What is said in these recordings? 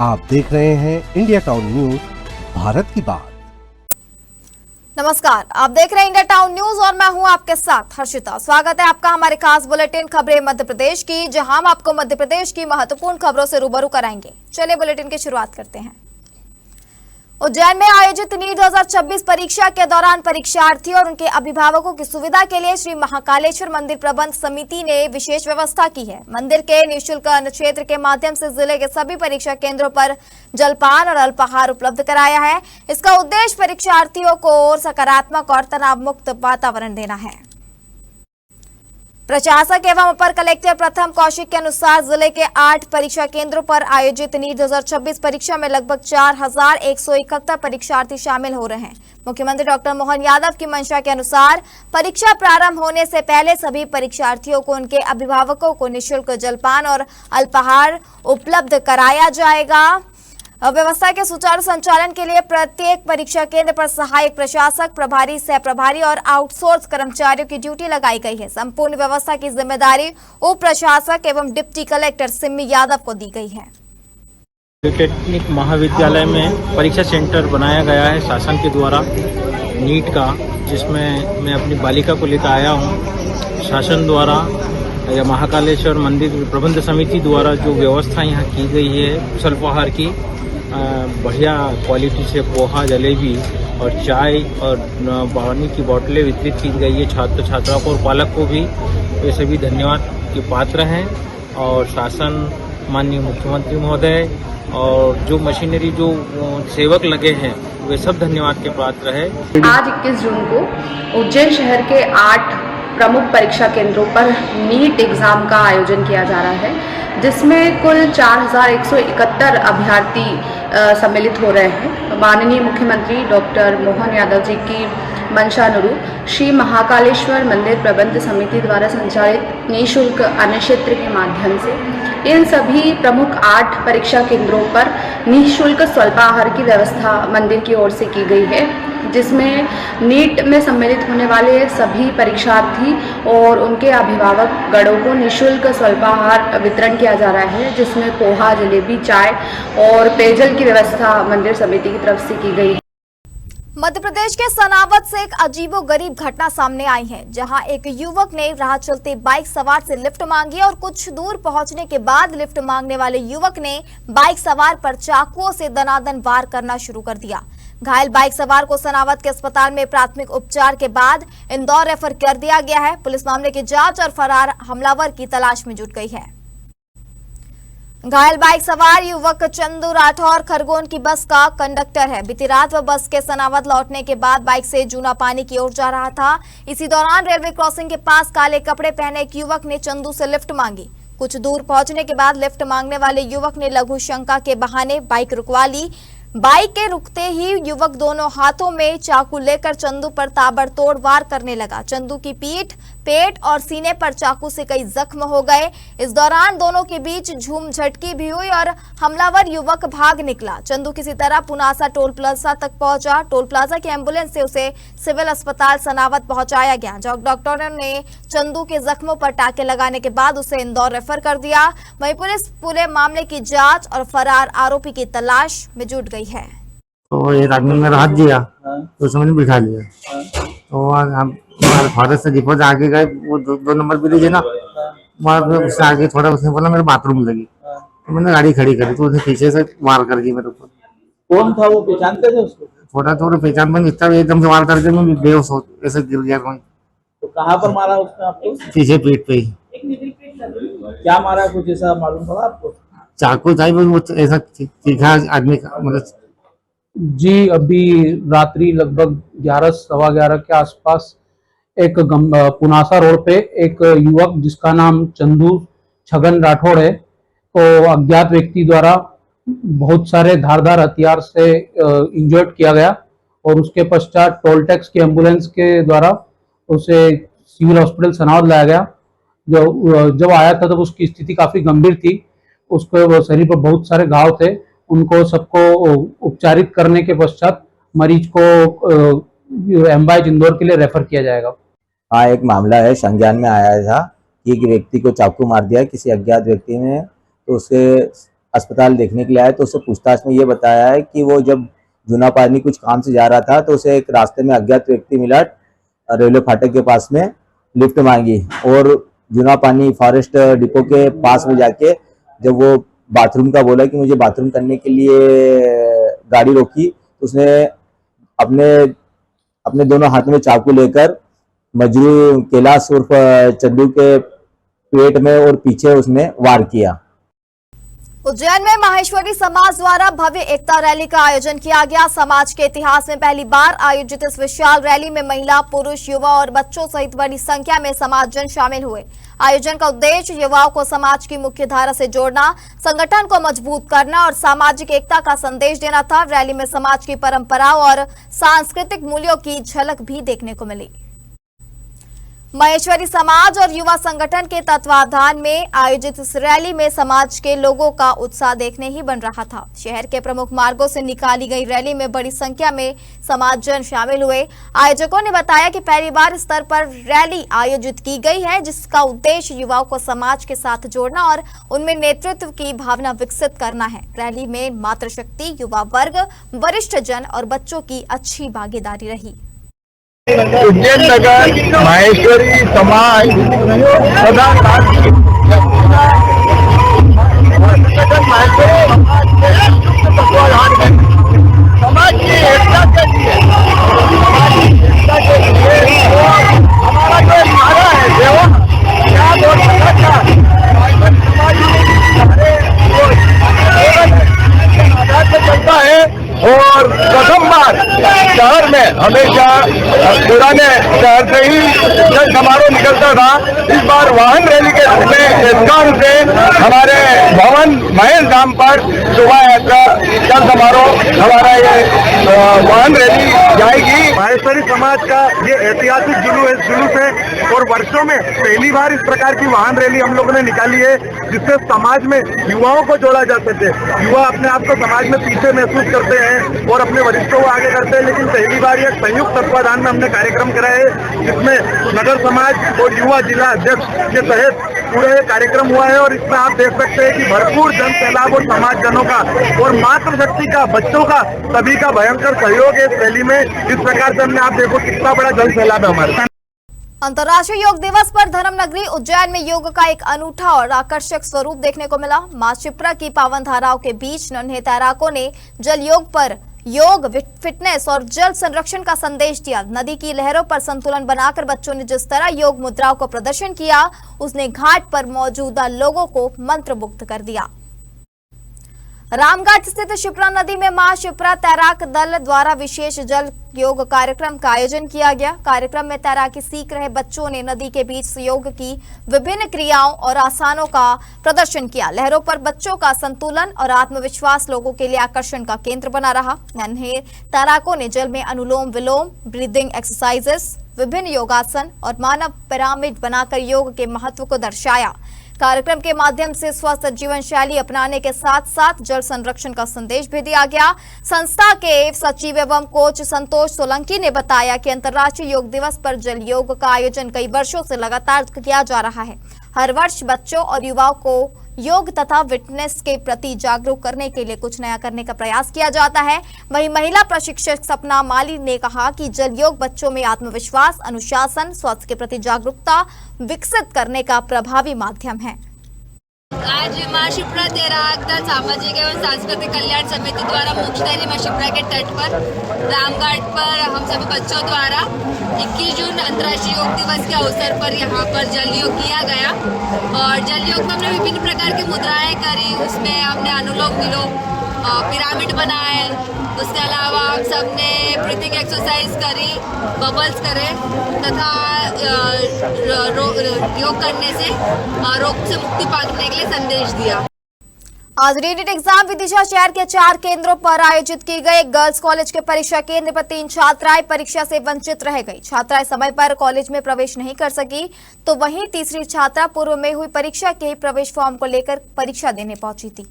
आप देख रहे हैं इंडिया टाउन न्यूज, भारत की बात। नमस्कार, आप देख रहे हैं इंडिया टाउन न्यूज और मैं हूं आपके साथ हर्षिता। स्वागत है आपका हमारे खास बुलेटिन खबरें मध्य प्रदेश की, जहां हम आपको मध्य प्रदेश की महत्वपूर्ण खबरों से रूबरू कराएंगे। चलिए बुलेटिन की शुरुआत करते हैं। उज्जैन में आयोजित नीट 2026 परीक्षा के दौरान परीक्षार्थियों और उनके अभिभावकों की सुविधा के लिए श्री महाकालेश्वर मंदिर प्रबंध समिति ने विशेष व्यवस्था की है। मंदिर के निःशुल्क अन्न क्षेत्र के माध्यम से जिले के सभी परीक्षा केंद्रों पर जलपान और अल्पाहार उपलब्ध कराया है। इसका उद्देश्य परीक्षार्थियों को सकारात्मक और तनाव मुक्त वातावरण देना है। प्रशासक एवं अपर कलेक्टर प्रथम कौशिक के अनुसार जिले के 8 परीक्षा केंद्रों पर आयोजित नीट 2026 परीक्षा में लगभग 4171 परीक्षार्थी शामिल हो रहे हैं। मुख्यमंत्री डॉक्टर मोहन यादव की मंशा के अनुसार परीक्षा प्रारंभ होने से पहले सभी परीक्षार्थियों को उनके अभिभावकों को निःशुल्क जलपान और अल्पाहार उपलब्ध कराया जाएगा। व्यवस्था के सुचारू संचालन के लिए प्रत्येक परीक्षा केंद्र पर सहायक प्रशासक, प्रभारी, सह प्रभारी और आउटसोर्स कर्मचारियों की ड्यूटी लगाई गई है। संपूर्ण व्यवस्था की जिम्मेदारी उप प्रशासक एवं डिप्टी कलेक्टर सिम्मी यादव को दी गई है। पॉलिटेक्निक महाविद्यालय में परीक्षा सेंटर बनाया गया है शासन के द्वारा नीट का, जिसमें मैं अपनी बालिका को लेकर आया हूँ। शासन द्वारा या महाकालेश्वर मंदिर प्रबंध समिति द्वारा जो व्यवस्था यहाँ की गई है अल्पाहार की, बढ़िया क्वालिटी से पोहा, जलेबी और चाय और पानी की बोतलें वितरित की गई है छात्र छात्राओं को और पालक को भी। ये सभी धन्यवाद के पात्र हैं और शासन, माननीय मुख्यमंत्री महोदय और जो मशीनरी, जो सेवक लगे हैं, वे सब धन्यवाद के पात्र है। आज 21 जून को उज्जैन शहर के 8 प्रमुख परीक्षा केंद्रों पर नीट एग्जाम का आयोजन किया जा रहा है, जिसमें कुल 4171 अभ्यर्थी सम्मिलित हो रहे हैं। माननीय मुख्यमंत्री डॉक्टर मोहन यादव जी की मंशानुरूप श्री महाकालेश्वर मंदिर प्रबंध समिति द्वारा संचालित निःशुल्क अन्न क्षेत्र के माध्यम से इन सभी प्रमुख 8 परीक्षा केंद्रों पर निःशुल्क स्वल्पाहार की व्यवस्था मंदिर की ओर से की गई है, जिसमें नीट में सम्मिलित होने वाले सभी परीक्षार्थी और उनके अभिभावक गणों को निःशुल्क स्वल्पाहार वितरण किया जा रहा है, जिसमें पोहा, जलेबी, चाय और पेयजल की व्यवस्था मंदिर समिति की तरफ से की गई है। मध्य प्रदेश के सनावद से एक अजीबोगरीब घटना सामने आई है, जहां एक युवक ने राह चलते बाइक सवार से लिफ्ट मांगी और कुछ दूर पहुंचने के बाद लिफ्ट मांगने वाले युवक ने बाइक सवार पर चाकुओं से दनादन वार करना शुरू कर दिया। घायल बाइक सवार को सनावद के अस्पताल में प्राथमिक उपचार के बाद इंदौर रेफर कर दिया गया है। पुलिस मामले की जांच और फरार हमलावर की तलाश में जुट गई है। घायल बाइक सवार युवक चंदू राठौर खरगोन की बस का कंडक्टर है। बीती रात वह बस के सनावद लौटने के बाद बाइक से जूना पानी की ओर जा रहा था। इसी दौरान रेलवे क्रॉसिंग के पास काले कपड़े पहने एक युवक ने चंदू से लिफ्ट मांगी। कुछ दूर पहुंचने के बाद लिफ्ट मांगने वाले युवक ने लघु शंका के बहाने बाइक रुकवा ली। बाइक के रुकते ही युवक दोनों हाथों में चाकू लेकर चंदू पर ताबड़तोड़ वार करने लगा। चंदू की पीठ, पेट और सीने पर चाकू से कई जख्म हो गए। इस दौरान दोनों के बीच झूम झटकी भी हुई और हमलावर युवक भाग निकला। चंदू किसी तरह पुनासा टोल प्लाजा तक पहुंचा। टोल प्लाजा की एम्बुलेंस से उसे सिविल अस्पताल सनावद पहुंचाया गया, जहां डॉक्टरों ने चंदू के जख्मों पर टाके लगाने के बाद उसे इंदौर रेफर कर दिया। वहीं पुलिस पूरे मामले की जांच और फरार आरोपी की तलाश में जुट गई है। तो एक आदमी ने मेरा हाथ दिया तो उसने मुझे बिठा लिया। तो हम हमारे फादर से डिपो आगे गए, वो 2 नंबर ब्रिज है ना, वहाँ पे उससे आगे थोड़ा उसने बोला मेरे बाथरूम लगी। तो मैंने गाड़ी खड़ी करी तो उसने पीछे से वार कर दी मेरे ऊपर। कौन था वो, पहचानते थे उसको? थोड़ा पहचान में एकदम से वार कर दिया, मैं बेहोश हो ऐसे गिर गया। तो कहाँ पर मारा उसने आपको? पीछे पीठ पे ही। क्या मारा, कुछ ऐसा मालूम पड़ा आपको? चाकू था वो ऐसा तीखा आदमी का, मतलब। जी, अभी रात्रि लगभग 11 सवा 11 के आसपास एक पुनासा रोड पे एक युवक जिसका नाम चंदू छगन राठौड़ है, तो अज्ञात व्यक्ति द्वारा बहुत सारे धारदार हथियार से इंजर्ड किया गया और उसके पश्चात टोल टैक्स की एम्बुलेंस के द्वारा उसे सिविल हॉस्पिटल सनावद लाया गया। जब आया था तब उसकी स्थिति काफी गंभीर थी। उसके शरीर पर बहुत सारे घाव थे। उनको सबको उपचारित करने के पश्चात मरीज को एमबाइज इंदौर के लिए रेफर किया जाएगा। हाँ, एक मामला है, संज्ञान में आया था कि एक व्यक्ति को चाकू मार दिया किसी अज्ञात व्यक्ति ने, तो उसके अस्पताल देखने के लिए आया, तो उससे पूछताछ में ये बताया है कि वो जब जूना पानी कुछ काम से जा रहा था तो उसे एक रास्ते में अज्ञात व्यक्ति मिला, रेलवे फाटक के पास में लिफ्ट मांगी और जूना पानी फॉरेस्ट डिपो के पास में जाके जब वो बाथरूम का बोला कि मुझे बाथरूम करने के लिए गाड़ी रोकी, तो उसने अपने दोनों हाथ में चाकू लेकर मजरू कैलाश उर्फ चंदू के पेट में और पीछे उसने वार किया। उज्जैन में माहेश्वरी समाज द्वारा भव्य एकता रैली का आयोजन किया गया। समाज के इतिहास में पहली बार आयोजित इस विशाल रैली में महिला, पुरुष, युवा और बच्चों सहित बड़ी संख्या में समाजजन शामिल हुए। आयोजन का उद्देश्य युवाओं को समाज की मुख्य धारा से जोड़ना, संगठन को मजबूत करना और सामाजिक एकता का संदेश देना था। रैली में समाज की परंपराओं और सांस्कृतिक मूल्यों की झलक भी देखने को मिली। महेश्वरी समाज और युवा संगठन के तत्वाधान में आयोजित इस रैली में समाज के लोगों का उत्साह देखने ही बन रहा था। शहर के प्रमुख मार्गों से निकाली गई रैली में बड़ी संख्या में समाजजन शामिल हुए। आयोजकों ने बताया कि पहली बार स्तर पर रैली आयोजित की गई है, जिसका उद्देश्य युवाओं को समाज के साथ जोड़ना और उनमें नेतृत्व की भावना विकसित करना है। रैली में मातृशक्ति, युवा वर्ग, वरिष्ठ जन और बच्चों की अच्छी भागीदारी रही। उज्जैन नगर माहेश्वरी समाज सदा समाज की एकता के लिए हमारा जो नारा है देवा क्या आधार से चलता है और प्रथम बार शहर में हमेशा पुराने शहर से ही जल समारोह निकलता था। इस बार वाहन रैली के रूप में एस्कॉन से हमारे भवन महेश धाम पर शोभा यात्रा जल समारोह हमारा ये वाहन रैली जाएगी। माहेश्वरी समाज का ये ऐतिहासिक जुलूस है और वर्षों में पहली बार इस प्रकार की वाहन रैली हम लोगों ने निकाली है, जिससे समाज में युवाओं को जोड़ा जा सके। युवा अपने आप को समाज में पीछे महसूस करते हैं और अपने वरिष्ठों को आगे करते हैं, लेकिन पहली बार यह संयुक्त तत्वाधान में हमने कार्यक्रम कराया है, जिसमें नगर समाज और युवा जिला अध्यक्ष के तहत पूरा कार्यक्रम हुआ है। और इसमें आप देख सकते हैं कि भरपूर जन सैलाब और समाजजनों का और मातृशक्ति का, बच्चों का, सभी का भयंकर सहयोग है इस रैली में। इस प्रकार से हमने, आप देखो कितना बड़ा जन सैलाब है हमारे। अंतर्राष्ट्रीय योग दिवस पर धर्म नगरी उज्जैन में योग का एक अनूठा और आकर्षक स्वरूप देखने को मिला। मां शिप्रा की पावन धाराओं के बीच नन्हे तैराकों ने जल योग पर योग, फिटनेस और जल संरक्षण का संदेश दिया। नदी की लहरों पर संतुलन बनाकर बच्चों ने जिस तरह योग मुद्राओं को प्रदर्शन किया, उसने घाट पर मौजूदा लोगों को मंत्रमुग्ध कर दिया। रामघाट स्थित शिप्रा नदी में मां शिप्रा तैराक दल द्वारा विशेष जल योग कार्यक्रम का आयोजन किया गया। कार्यक्रम में तैराकी सीख रहे बच्चों ने नदी के बीच योग की विभिन्न क्रियाओं और आसानों का प्रदर्शन किया। लहरों पर बच्चों का संतुलन और आत्मविश्वास लोगों के लिए आकर्षण का केंद्र बना रहा। नन्हे तैराकों ने जल में अनुलोम विलोम, ब्रीदिंग एक्सरसाइजेस, विभिन्न योगासन और मानव पिरामिड बनाकर योग के महत्व को दर्शाया। कार्यक्रम के माध्यम से स्वस्थ जीवन शैली अपनाने के साथ साथ जल संरक्षण का संदेश भी दिया गया। संस्था के सचिव एवं कोच संतोष सोलंकी ने बताया कि अंतर्राष्ट्रीय योग दिवस पर जल योग का आयोजन कई वर्षों से लगातार किया जा रहा है। हर वर्ष बच्चों और युवाओं को योग तथा फिटनेस के प्रति जागरूक करने के लिए कुछ नया करने का प्रयास किया जाता है। वहीं महिला प्रशिक्षक सपना माली ने कहा कि जल योग बच्चों में आत्मविश्वास, अनुशासन, स्वास्थ्य के प्रति जागरूकता विकसित करने का प्रभावी माध्यम है। आज मां शिप्रा तैराक दल सामाजिक एवं सांस्कृतिक कल्याण समिति द्वारा मोक्षधारी मां शिप्रा के तट पर रामघाट पर हम सभी बच्चों द्वारा 21 जून अंतर्राष्ट्रीय योग दिवस के अवसर पर यहाँ पर जल योग किया गया। और जल योग में हमने विभिन्न प्रकार की मुद्राएं करी, उसमें हमने अनुलोम विलोम, पिरामिड बनाए, उसके अलावा हम सब ने ब्रीथिंग एक्सरसाइज करी, बबल्स करे तथा योग करने से रोग से मुक्ति पाने के लिए संदेश दिया। आज रीनीट एग्जाम विदिशा शहर के 4 केंद्रों पर आयोजित की गई। गर्ल्स कॉलेज के परीक्षा केंद्र पर 3 छात्राएं परीक्षा से वंचित रह गई। छात्राएं समय पर कॉलेज में प्रवेश नहीं कर सकी, तो वहीं तीसरी छात्रा पूर्व में हुई परीक्षा के ही प्रवेश फॉर्म को लेकर परीक्षा देने पहुंची थी।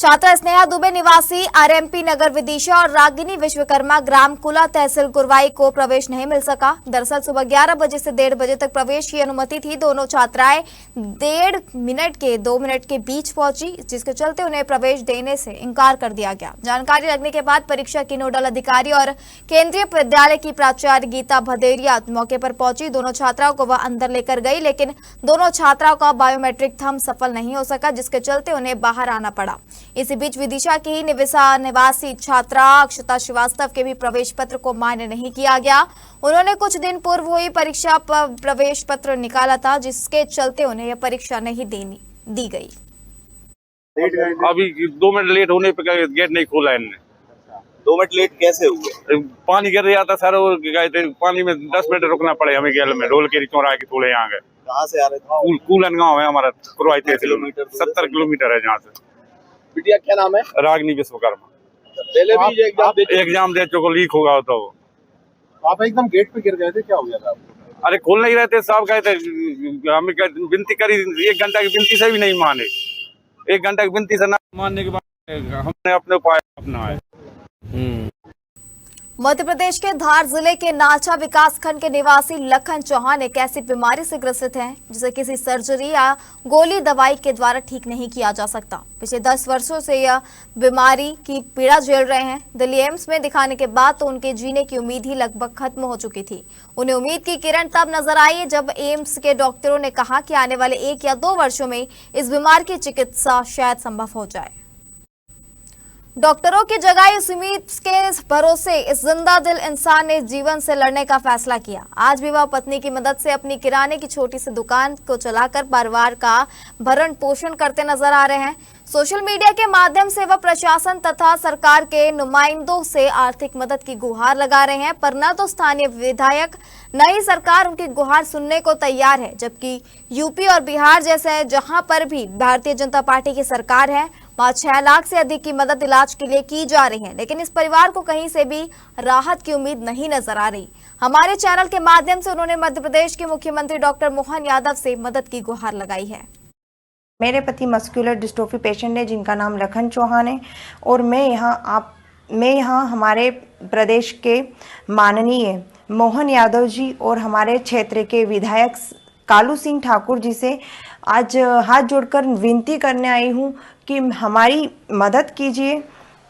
छात्रा स्नेहा दुबे निवासी आरएमपी नगर विदिशा और रागिनी विश्वकर्मा ग्राम कुला तहसील गुरवाई को प्रवेश नहीं मिल सका। दरअसल सुबह 11 बजे से 1:30 बजे तक प्रवेश की अनुमति थी। दोनों छात्राएं 2 मिनट के बीच पहुंची, जिसके चलते उन्हें प्रवेश देने से इनकार कर दिया गया। जानकारी लगने के बाद परीक्षा की नोडल अधिकारी और केंद्रीय विद्यालय की प्राचार्य गीता भदेरिया मौके पर पहुंची। दोनों छात्राओं को वह अंदर लेकर गई, लेकिन दोनों छात्राओं का बायोमेट्रिक थंब सफल नहीं हो सका, जिसके चलते उन्हें बाहर आना पड़ा। इसी बीच विदिशा की ही निवासी छात्रा अक्षता श्रीवास्तव के भी प्रवेश पत्र को मान्य नहीं किया गया। उन्होंने कुछ दिन पूर्व हुई परीक्षा पर प्रवेश पत्र निकाला था, जिसके चलते उन्हें यह परीक्षा नहीं दी गई। अभी 2 मिनट लेट होने पे गेट नहीं खोला इनने। 2 मिनट लेट कैसे हुए? पानी गिर रहा था सर, और गए थे पानी में 10 मिनट रुकना पड़े हमें गेल में। ढोल के चौराहे के थोड़े यहाँ गए। कहाँ से आ रहे थे? कूलन गाँव है हमारा, कुरवाई तहसील। किलोमीटर? 70 किलोमीटर है जहाँ से। बिटिया क्या नाम है? रागिनी विश्वकर्मा। पहले भी एग्जाम दे चुको, लीक होगा तो। आप एकदम गेट पे गिर गए थे, क्या हो गया था? अरे खोल नहीं रहे थे साहब, गए थे हमें विनती करी, 1 घंटा की विनती से भी नहीं माने। 1 घंटा की विनती से ना मानने के बाद हमने अपने उपाय अपनाए। मध्य प्रदेश के धार जिले के नाचा विकासखंड के निवासी लखन चौहान एक ऐसी बीमारी से ग्रसित हैं जिसे किसी सर्जरी या गोली दवाई के द्वारा ठीक नहीं किया जा सकता। पिछले 10 वर्षों से यह बीमारी की पीड़ा झेल रहे हैं। दिल्ली एम्स में दिखाने के बाद तो उनके जीने की उम्मीद ही लगभग खत्म हो चुकी थी। उन्हें उम्मीद की किरण तब नजर आई जब एम्स के डॉक्टरों ने कहा कि आने वाले 1 या 2 वर्षों में इस बीमारी की चिकित्सा शायद संभव हो जाए। डॉक्टरों की जगह इस उम्मीद के भरोसे इस जिंदा दिल इंसान ने जीवन से लड़ने का फैसला किया। आज भी वह पत्नी की मदद से अपनी किराने की छोटी सी दुकान को चलाकर परिवार का भरण पोषण करते नजर आ रहे हैं। सोशल मीडिया के माध्यम से वह प्रशासन तथा सरकार के नुमाइंदों से आर्थिक मदद की गुहार लगा रहे हैं, पर न तो स्थानीय विधायक न ही सरकार उनकी गुहार सुनने को तैयार है। जबकि यूपी और बिहार जैसे जहां पर भी भारतीय जनता पार्टी की सरकार है, वहां 6 लाख से अधिक की मदद इलाज के लिए की जा रही है, लेकिन इस परिवार को कहीं से भी राहत की उम्मीद नहीं नजर आ रही। हमारे चैनल के माध्यम से उन्होंने मध्य प्रदेश के मुख्यमंत्री डॉक्टर मोहन यादव से मदद की गुहार लगाई है। मेरे पति मस्कुलर डिस्ट्रोफी पेशेंट है जिनका नाम लखन चौहान है, और मैं यहाँ हमारे प्रदेश के माननीय मोहन यादव जी और हमारे क्षेत्र के विधायक कालू सिंह ठाकुर जी से आज हाथ जोड़कर विनती करने आई हूँ कि हमारी मदद कीजिए।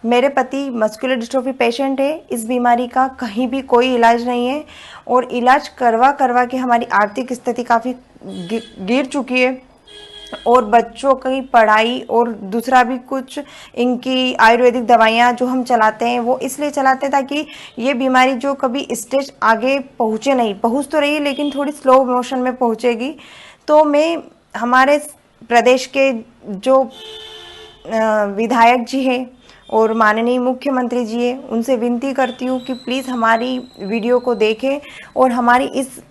मेरे पति मस्कुलर डिस्ट्रोफी पेशेंट है, इस बीमारी का कहीं भी कोई इलाज नहीं है, और इलाज करवा के हमारी आर्थिक स्थिति काफ़ी गिर चुकी है, और बच्चों की पढ़ाई और दूसरा भी कुछ इनकी आयुर्वेदिक दवाइयाँ जो हम चलाते हैं वो इसलिए चलाते हैं ताकि ये बीमारी जो कभी स्टेज आगे पहुँचे नहीं, पहुँच तो रही है लेकिन थोड़ी स्लो मोशन में पहुँचेगी। तो मैं हमारे प्रदेश के जो विधायक जी हैं और माननीय मुख्यमंत्री जी हैं उनसे विनती करती हूँ कि प्लीज़ हमारी वीडियो को देखें और हमारी इस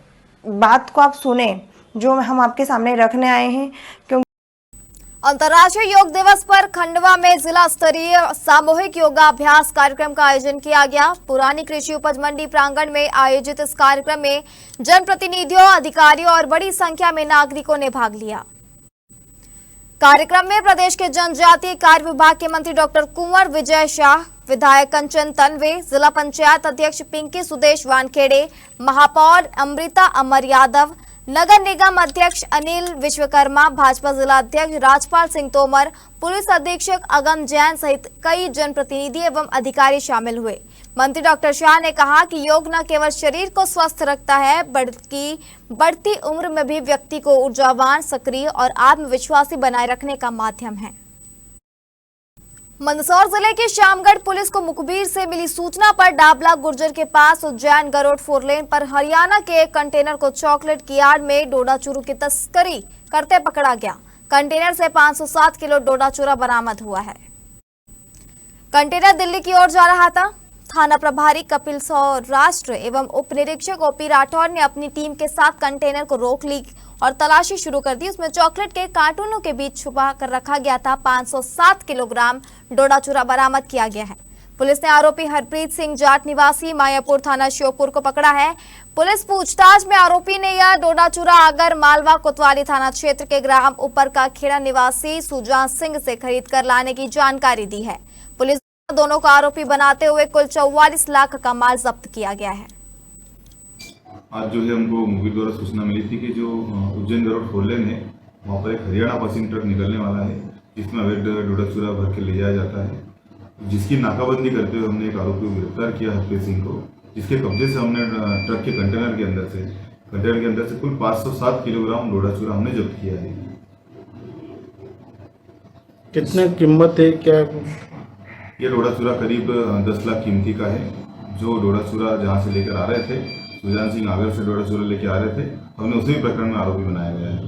बात को आप सुने जो हम आपके सामने रखने आए हैं। क्योंकि अंतर्राष्ट्रीय योग दिवस पर खंडवा में जिला स्तरीय सामूहिक योगाभ्यास कार्यक्रम का आयोजन किया गया। पुरानी कृषि उपज मंडी प्रांगण में आयोजित इस कार्यक्रम में जनप्रतिनिधियों, अधिकारियों और बड़ी संख्या में नागरिकों ने भाग लिया। कार्यक्रम में प्रदेश के जनजातीय कार्य विभाग के मंत्री डॉक्टर कुंवर विजय शाह, विधायक कंचन तन्वे, जिला पंचायत अध्यक्ष पिंकी सुदेश वानखेड़े, महापौर अमृता अमर यादव, नगर निगम अध्यक्ष अनिल विश्वकर्मा, भाजपा जिला अध्यक्ष राजपाल सिंह तोमर, पुलिस अधीक्षक अगम जैन सहित कई जनप्रतिनिधि एवं अधिकारी शामिल हुए। मंत्री डॉक्टर शाह ने कहा कि योग न केवल शरीर को स्वस्थ रखता है बल्कि बढ़ती उम्र में भी व्यक्ति को ऊर्जावान, सक्रिय और आत्मविश्वासी बनाए रखने का माध्यम है। मंदसौर जिले के श्यामगढ़ पुलिस को मुखबिर से मिली सूचना पर डाबला गुर्जर के पास उज्जैन गरोड 4 लेन पर हरियाणा के एक कंटेनर को चॉकलेट की आड़ में डोडा चूरू की तस्करी करते पकड़ा गया। कंटेनर से 507 किलो डोडा चूरा बरामद हुआ है। कंटेनर दिल्ली की ओर जा रहा था। थाना प्रभारी कपिल सौराष्ट्र एवं उप निरीक्षक ओपी राठौर ने अपनी टीम के साथ कंटेनर को रोक ली और तलाशी शुरू कर दी। उसमें चॉकलेट के कार्टूनों के बीच छुपा कर रखा गया था 507 किलोग्राम डोडा चूरा बरामद किया गया है। पुलिस ने आरोपी हरप्रीत सिंह जाट निवासी मायापुर थाना श्योपुर को पकड़ा है। पुलिस पूछताछ में आरोपी ने यह डोडाचूरा आगर मालवा कोतवाली थाना क्षेत्र के ग्राम ऊपर का खेड़ा निवासी सुजान सिंह से खरीद कर लाने की जानकारी दी है। पुलिस दोनों को आरोपी बनाते हुए कुल 44 लाख का माल जब्त किया गया है। आज जो है हमको मुखबिर द्वारा सूचना मिली थी कि जो उज्जैन गरुड़ फोर लेन है वहाँ पर एक हरियाणा पासिंग ट्रक निकलने वाला है जिसमें अवैध डोडाचूरा भर के ले जाया जाता है, जिसकी नाकाबंदी करते हुए हमने एक आरोपी को गिरफ्तार किया हरप्रीत सिंह को, जिसके कब्जे से हमने ट्रक के कंटेनर के अंदर से कुल 507 किलोग्राम डोडाचूरा हमने जब्त किया है। कितने कीमत है क्या? ये डोडाचूरा करीब 10 लाख कीमती का है। जो डोडाचूरा जहाँ से लेकर आ रहे थे, सुजान सिंह आगर से डोडाचूरा लेकर आ रहे थे, हमने उसी प्रकरण में आरोपी बनाया गया है।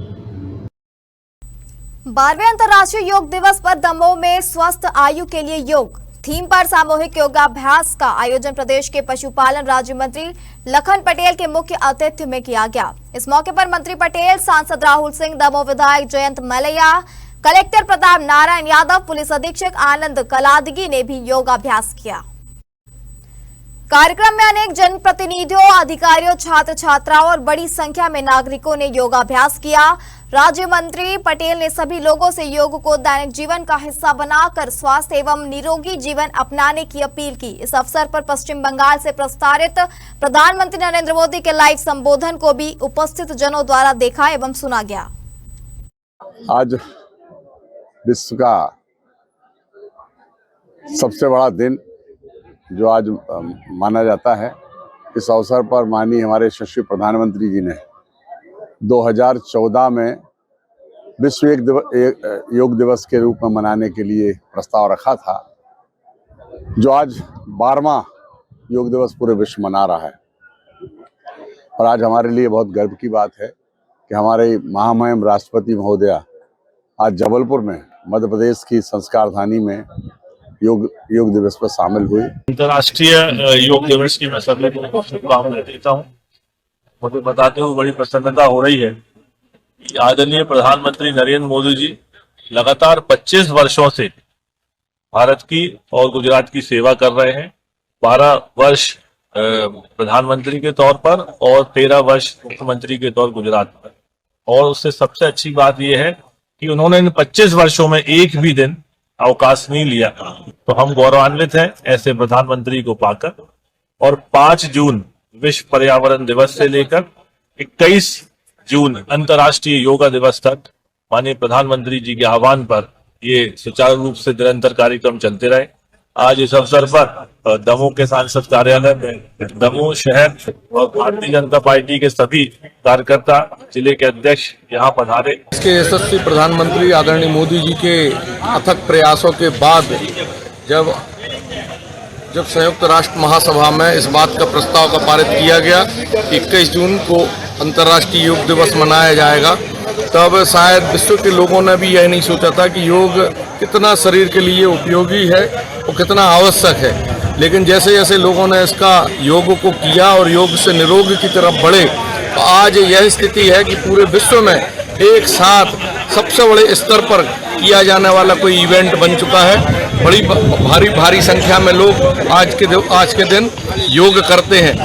12वें अंतर्राष्ट्रीय योग दिवस पर दमोह में स्वस्थ आयु के लिए योग थीम पर सामूहिक योगाभ्यास का आयोजन प्रदेश के पशुपालन राज्य मंत्री लखन पटेल के मुख्य आतिथ्य में किया गया। इस मौके पर मंत्री पटेल, सांसद राहुल सिंह, दमोह विधायक जयंत मलैया, कलेक्टर प्रताप नारायण यादव, पुलिस अधीक्षक आनंद कलादगी ने भी योगाभ्यास किया। कार्यक्रम में अनेक जनप्रतिनिधियों, अधिकारियों, छात्र छात्राओं और बड़ी संख्या में नागरिकों ने योगाभ्यास किया। राज्य मंत्री पटेल ने सभी लोगों से योग को दैनिक जीवन का हिस्सा बनाकर स्वास्थ्य एवं निरोगी जीवन अपनाने की अपील की। इस अवसर पर पश्चिम बंगाल से प्रसारित प्रधानमंत्री नरेंद्र मोदी के लाइव संबोधन को भी उपस्थित जनों द्वारा देखा एवं सुना गया। आज विश्व का सबसे बड़ा दिन जो आज माना जाता है, इस अवसर पर माननीय हमारे यशस्वी प्रधानमंत्री जी ने 2014 में विश्व योग दिवस के रूप में मनाने के लिए प्रस्ताव रखा था, जो आज 12वां योग दिवस पूरे विश्व मना रहा है। और आज हमारे लिए बहुत गर्व की बात है कि हमारे महामहिम राष्ट्रपति महोदया आज जबलपुर में मध्य प्रदेश की संस्कारधानी में योग दिवस पर शामिल हुई। अंतर्राष्ट्रीय योग दिवस की मैं सभी को शुभकामनाएं देता हूँ। मुझे बताते हुए बड़ी प्रसन्नता हो रही है कि आदरणीय प्रधानमंत्री नरेंद्र मोदी जी लगातार 25 वर्षों से भारत की और गुजरात की सेवा कर रहे हैं। 12 वर्ष प्रधानमंत्री के तौर पर और 13 वर्ष मुख्यमंत्री के तौर गुजरात पर। और उससे सबसे अच्छी बात यह है कि उन्होंने इन 25 वर्षों में एक भी दिन अवकाश नहीं लिया। तो हम गौरवान्वित हैं ऐसे प्रधानमंत्री को पाकर। और 5 जून विश्व पर्यावरण दिवस से लेकर 21 जून अंतर्राष्ट्रीय योगा दिवस तक माननीय प्रधानमंत्री जी के आह्वान पर ये सुचारू रूप से निरंतर कार्यक्रम चलते रहे। आज इस अवसर पर दमोह के सांसद कार्यालय में दमोह शहर और भारतीय जनता पार्टी के सभी कार्यकर्ता, जिले के अध्यक्ष यहाँ पधारे। इसके यशस्वी प्रधानमंत्री आदरणीय मोदी जी के अथक प्रयासों के बाद जब संयुक्त राष्ट्र महासभा में इस बात का प्रस्ताव का पारित किया गया कि 21 जून को अंतर्राष्ट्रीय योग दिवस मनाया जाएगा, तब शायद विश्व के लोगों ने भी यह नहीं सोचा था कि योग कितना शरीर के लिए उपयोगी है और कितना आवश्यक है। लेकिन जैसे जैसे लोगों ने इसका योग को किया और योग से निरोग की तरफ बढ़े, तो आज यह स्थिति है कि पूरे विश्व में एक साथ सबसे बड़े स्तर पर किया जाने वाला कोई इवेंट बन चुका है। बड़ी भारी संख्या में लोग आज के दिन योग करते हैं।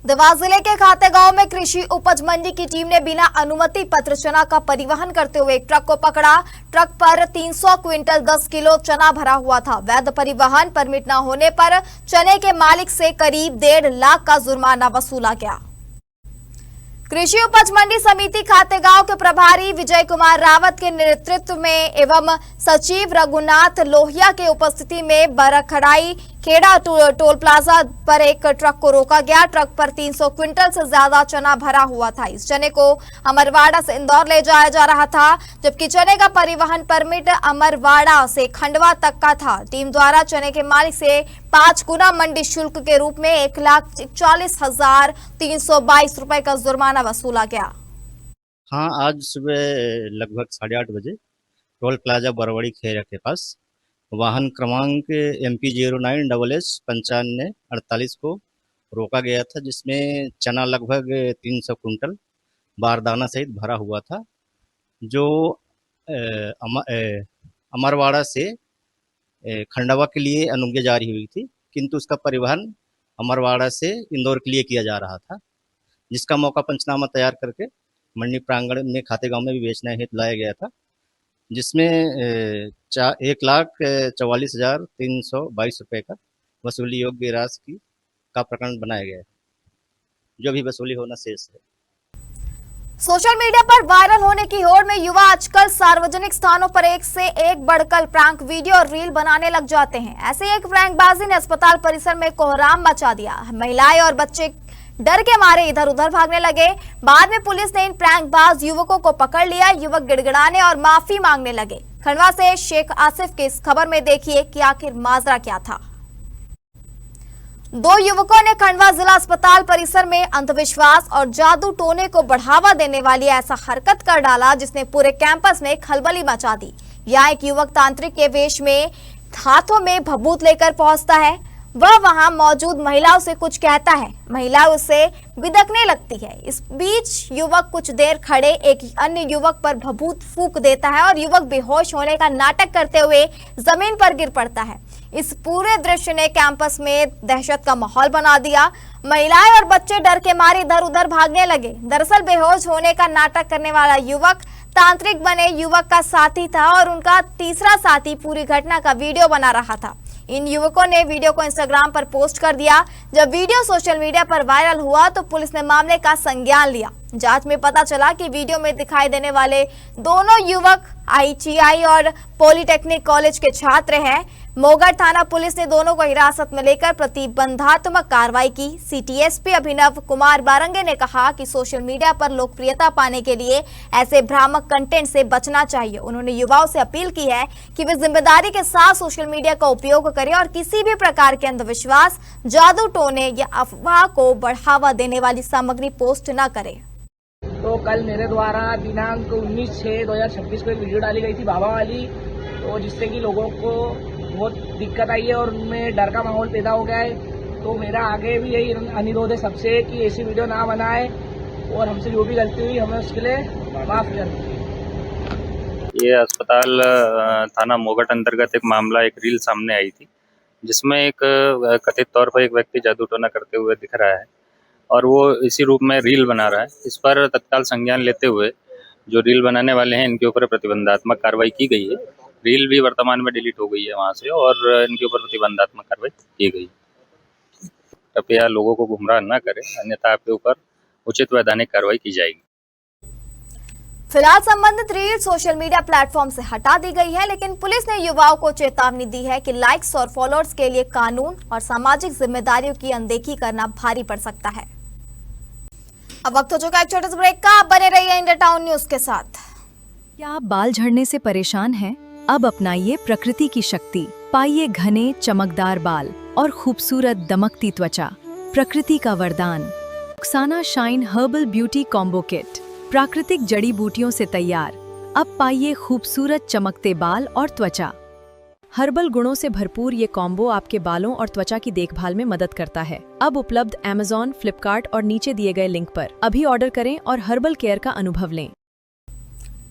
देवास जिले के खातेगांव में कृषि उपज मंडी की टीम ने बिना अनुमति पत्र चना का परिवहन करते हुए एक ट्रक को पकड़ा। ट्रक पर 300 क्विंटल 10 किलो चना भरा हुआ था। वैध परिवहन परमिट न होने पर चने के मालिक से करीब 1.5 लाख का जुर्माना वसूला गया। कृषि उपज मंडी समिति खातेगांव के प्रभारी विजय कुमार रावत के नेतृत्व में एवं सचिव रघुनाथ लोहिया के उपस्थिति में बरखड़ाई खेड़ा टोल प्लाजा पर एक ट्रक को रोका गया। ट्रक पर 300 क्विंटल से ज्यादा चना भरा हुआ था। इस चने को अमरवाड़ा से इंदौर ले जाया जा रहा था, जबकि चने का परिवहन परमिट अमरवाड़ा से खंडवा तक का था। टीम द्वारा चने के मालिक से 5 गुना मंडी शुल्क के रूप में 1,41,322 रुपए का जुर्माना वसूला गया। हाँ, आज सुबह लगभग 8:30 बजे टोल प्लाजा बरवाड़ी खेड़ा के पास वाहन क्रमांक MP 09SS9548 को रोका गया था, जिसमें चना लगभग 300 कुंटल बारदाना सहित भरा हुआ था, जो अमरवाड़ा से खंडवा के लिए अनुज्ञा जारी हुई थी, किंतु उसका परिवहन अमरवाड़ा से इंदौर के लिए किया जा रहा था, जिसका मौका पंचनामा तैयार करके मंडी प्रांगण में खाते गांव में भी बेचने हेतु लाया गया था, जिसमें 1,44,322 रुपये का वसूली योग्य राशि का प्रकरण बनाया गया है, जो भी वसूली होना शेष है। सोशल मीडिया पर वायरल होने की होड़ में युवा आजकल सार्वजनिक स्थानों पर एक से एक बढ़कर प्रैंक वीडियो और रील बनाने लग जाते हैं। ऐसे एक प्रैंकबाजी ने अस्पताल परिसर में कोहराम मचा दिया। महिलाएं और बच्चे डर के मारे इधर उधर भागने लगे। बाद में पुलिस ने इन प्रैंकबाज युवकों को पकड़ लिया। युवक गिड़गिड़ाने और माफी मांगने लगे। खंडवा से शेख आसिफ की इस खबर में देखिए कि आखिर माजरा क्या था। दो युवकों ने खंडवा जिला अस्पताल परिसर में अंधविश्वास और जादू टोने को बढ़ावा देने वाली ऐसा हरकत कर डाला जिसने पूरे कैंपस में खलबली मचा दी। यहाँ एक युवक तांत्रिक के वेश में हाथों में भभूत लेकर पहुंचता है। वह वहां मौजूद महिलाओं से कुछ कहता है। महिला उससे बिदकने लगती है। इस बीच युवक कुछ देर खड़े एक अन्य युवक पर भभूत फूंक देता है और युवक बेहोश होने का नाटक करते हुए जमीन पर गिर पड़ता है। इस पूरे दृश्य ने कैंपस में दहशत का माहौल बना दिया। महिलाएं और बच्चे डर के मारे इधर उधर भागने लगे। दरअसल बेहोश होने का नाटक करने वाला युवक तांत्रिक बने युवक का साथी था और उनका तीसरा साथी पूरी घटना का वीडियो बना रहा था। इन युवकों ने वीडियो को इंस्टाग्राम पर पोस्ट कर दिया। जब वीडियो सोशल मीडिया पर वायरल हुआ तो पुलिस ने मामले का संज्ञान लिया। जांच में पता चला कि वीडियो में दिखाई देने वाले दोनों युवक ITI और पॉलिटेक्निक कॉलेज के छात्र हैं। मोगढ़ थाना पुलिस ने दोनों को हिरासत में लेकर प्रतिबंधात्मक कार्रवाई की। CTSP अभिनव कुमार बारंगे ने कहा कि सोशल मीडिया पर लोकप्रियता पाने के लिए ऐसे भ्रामक कंटेंट से बचना चाहिए। उन्होंने युवाओं से अपील की है कि वे जिम्मेदारी के साथ सोशल मीडिया का उपयोग करें और किसी भी प्रकार के अंधविश्वास, जादू टोने या अफवाह को बढ़ावा देने वाली सामग्री पोस्ट न करें। तो कल मेरे द्वारा दिनांक 19/6/2026 को एक वीडियो डाली गई थी बाबा वाली, तो जिससे कि लोगों को बहुत दिक्कत आई है और उनमें डर का माहौल पैदा हो गया है। तो मेरा आगे भी यही अनुरोध है सबसे कि ऐसी वीडियो ना बनाए और हमसे जो भी गलती हुई हमें उसके लिए माफ करें। ये अस्पताल थाना मोगढ़ अंतर्गत एक मामला, एक रील सामने आई थी जिसमें एक कथित तौर पर एक व्यक्ति जादू टोना करते हुए दिख रहा है और वो इसी रूप में रील बना रहा है। इस पर तत्काल संज्ञान लेते हुए जो रील बनाने वाले हैं इनके ऊपर प्रतिबंधात्मक कार्रवाई की गई है। रील भी वर्तमान में डिलीट हो गई है वहाँ से और इनके ऊपर प्रतिबंधात्मक कार्रवाई की गई। कृपया लोगों को गुमराह न करें, अन्यथा आपके ऊपर उचित वैधानिक कार्रवाई की जाएगी। फिलहाल संबंधित रील सोशल मीडिया प्लेटफॉर्म से हटा दी गई है, लेकिन पुलिस ने युवाओं को चेतावनी दी है कि लाइक्स और फॉलोअर्स के लिए कानून और सामाजिक जिम्मेदारियों की अनदेखी करना भारी पड़ सकता है। अब वक्त हो चुका है एक छोटे से ब्रेक का। आप बने रहिए इंडिया टाउन न्यूज के साथ। क्या आप बाल झड़ने से परेशान हैं? अब अपनाइए प्रकृति की शक्ति, पाइए घने चमकदार बाल और खूबसूरत दमकती त्वचा। प्रकृति का वरदान Rukhsana shine herbal beauty combo kit, प्राकृतिक जड़ी बूटियों से तैयार। अब पाइए खूबसूरत चमकते बाल और त्वचा। हर्बल गुणों से भरपूर ये कॉम्बो आपके बालों और त्वचा की देखभाल में मदद करता है। अब उपलब्ध Amazon, फ्लिपकार्ट और नीचे दिए गए लिंक पर अभी ऑर्डर करें और हर्बल केयर का अनुभव लें।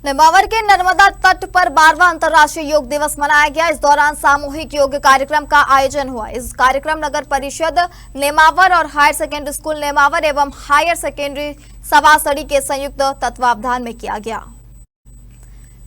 नेमावर के नर्मदा तट पर 12वां अंतर्राष्ट्रीय योग दिवस मनाया गया। इस दौरान सामूहिक योग कार्यक्रम का आयोजन हुआ। इस कार्यक्रम नगर परिषद नेमावर और हायर सेकेंडरी स्कूल नेमावर एवं हायर सेकेंडरी सवासड़ी के संयुक्त तत्वावधान में किया गया।